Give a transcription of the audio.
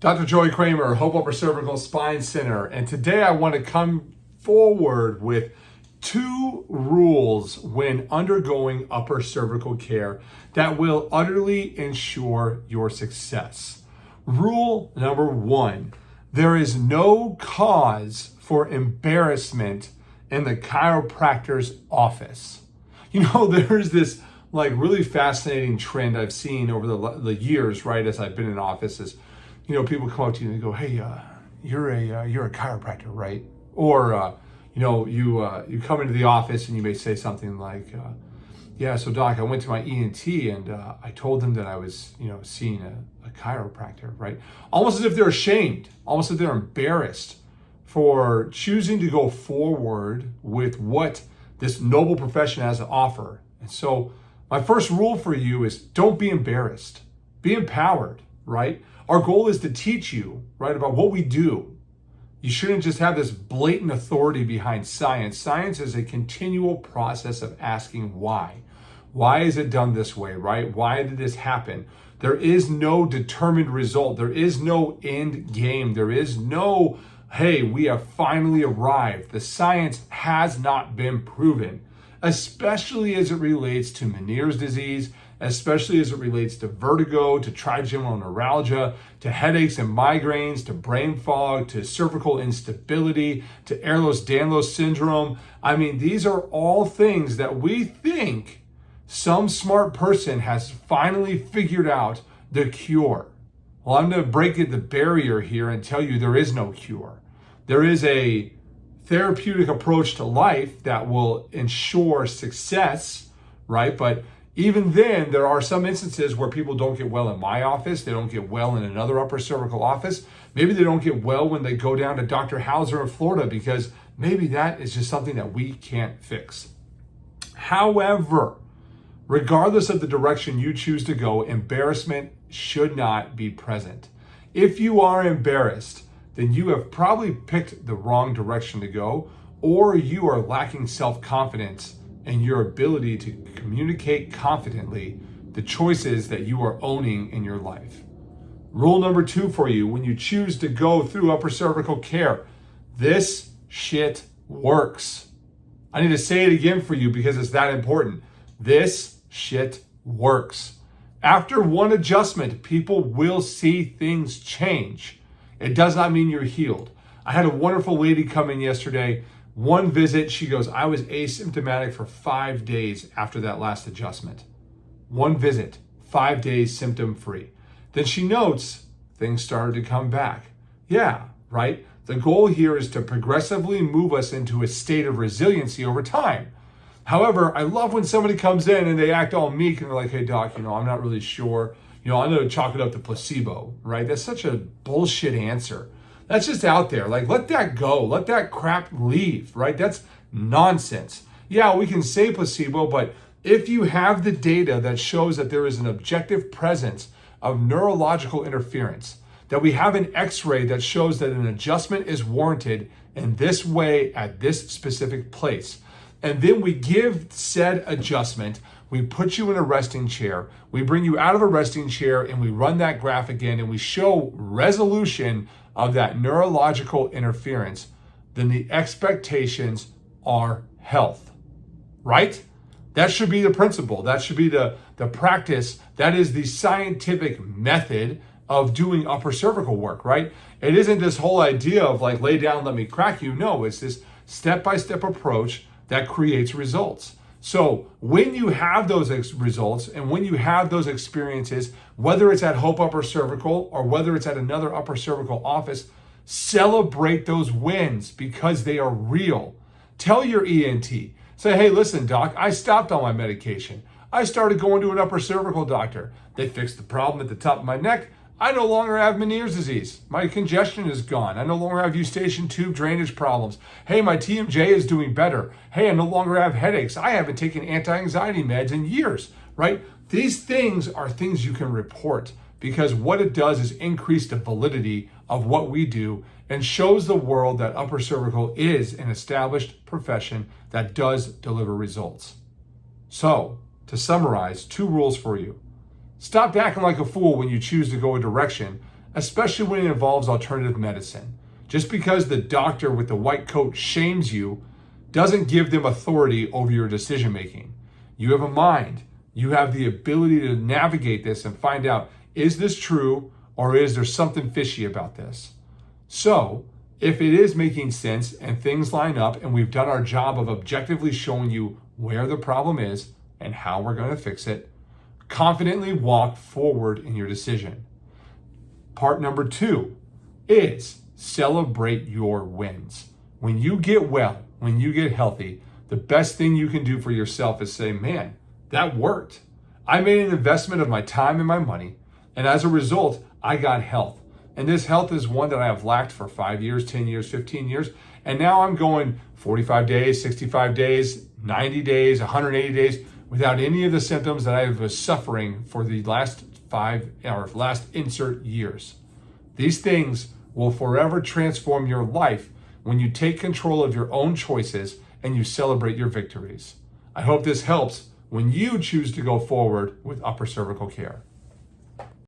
Dr. Joey Kramer, Hope Upper Cervical Spine Center, and today I want to come forward with 2 rules when undergoing upper cervical care that will utterly ensure your success. Rule number 1, there is no cause for embarrassment in the chiropractor's office. You know, there's this really fascinating trend I've seen over the years, right, as I've been in offices. You know, people come up to you and they go, "Hey, you're a chiropractor, right?" Or you come into the office and you may say something like, "Yeah, so doc, I went to my ENT and I told them that I was, seeing a chiropractor," right? Almost as if they're ashamed, almost as if they're embarrassed for choosing to go forward with what this noble profession has to offer. And so, my first rule for you is don't be embarrassed. Be empowered, right? Our goal is to teach you, right, about what we do. You shouldn't just have this blatant authority behind science. Science is a continual process of asking why. Why is it done this way, right? Why did this happen? There is no determined result. There is no end game. There is no, hey, we have finally arrived. The science has not been proven, especially as it relates to Meniere's disease, especially as it relates to vertigo, to trigeminal neuralgia, to headaches and migraines, to brain fog, to cervical instability, to Ehlers-Danlos syndrome. I mean, these are all things that we think some smart person has finally figured out the cure. Well, I'm going to break the barrier here and tell you there is no cure. There is a therapeutic approach to life that will ensure success, right? But even then, there are some instances where people don't get well in my office. They don't get well in another upper cervical office. Maybe they don't get well when they go down to Dr. Hauser in Florida because maybe that is just something that we can't fix. However, regardless of the direction you choose to go, embarrassment should not be present. If you are embarrassed, then you have probably picked the wrong direction to go, or you are lacking self-confidence and your ability to communicate confidently the choices that you are owning in your life. Rule number 2 for you when you choose to go through upper cervical care: this shit works. I need to say it again for you because it's that important. This shit works. After one adjustment, people will see things change. It does not mean you're healed. I had a wonderful lady come in yesterday. One visit, she goes, "I was asymptomatic for 5 days after that last adjustment." One visit, 5 days symptom free. Then she notes things started to come back. Yeah, right? The goal here is to progressively move us into a state of resiliency over time. However, I love when somebody comes in and they act all meek and they're like, "Hey doc, I'm not really sure. I'm going to chalk it up to placebo," right? That's such a bullshit answer. That's just out there. Let that go. Let that crap leave, right? That's nonsense. Yeah, we can say placebo, but if you have the data that shows that there is an objective presence of neurological interference, that we have an x-ray that shows that an adjustment is warranted in this way at this specific place, and then we give said adjustment, we put you in a resting chair, we bring you out of a resting chair, and we run that graph again, and we show resolution of that neurological interference, then the expectations are health, right? That should be the principle. That should be the practice. That is the scientific method of doing upper cervical work, right? It isn't this whole idea of lay down, let me crack you. No, it's this step-by-step approach that creates results. So when you have those results and when you have those experiences, whether it's at Hope Upper Cervical or whether it's at another upper cervical office, celebrate those wins because they are real. Tell your ENT, say, "Hey, listen, doc, I stopped all my medication. I started going to an upper cervical doctor. They fixed the problem at the top of my neck. I no longer have Meniere's disease. My congestion is gone. I no longer have eustachian tube drainage problems. Hey, my TMJ is doing better. Hey, I no longer have headaches. I haven't taken anti-anxiety meds in years," right? These things are things you can report because what it does is increase the validity of what we do and shows the world that upper cervical is an established profession that does deliver results. So, to summarize, 2 rules for you. Stop acting like a fool when you choose to go a direction, especially when it involves alternative medicine. Just because the doctor with the white coat shames you doesn't give them authority over your decision making. You have a mind. You have the ability to navigate this and find out, is this true or is there something fishy about this? So, if it is making sense and things line up and we've done our job of objectively showing you where the problem is and how we're going to fix it, confidently walk forward in your decision. Part number 2 is celebrate your wins. When you get well, when you get healthy, the best thing you can do for yourself is say, man, that worked. I made an investment of my time and my money, and as a result, I got health. And this health is one that I have lacked for 5 years, 10 years, 15 years. And now I'm going 45 days, 65 days, 90 days, 180 days without any of the symptoms that I was suffering for the last insert years. These things will forever transform your life when you take control of your own choices and you celebrate your victories. I hope this helps when you choose to go forward with upper cervical care.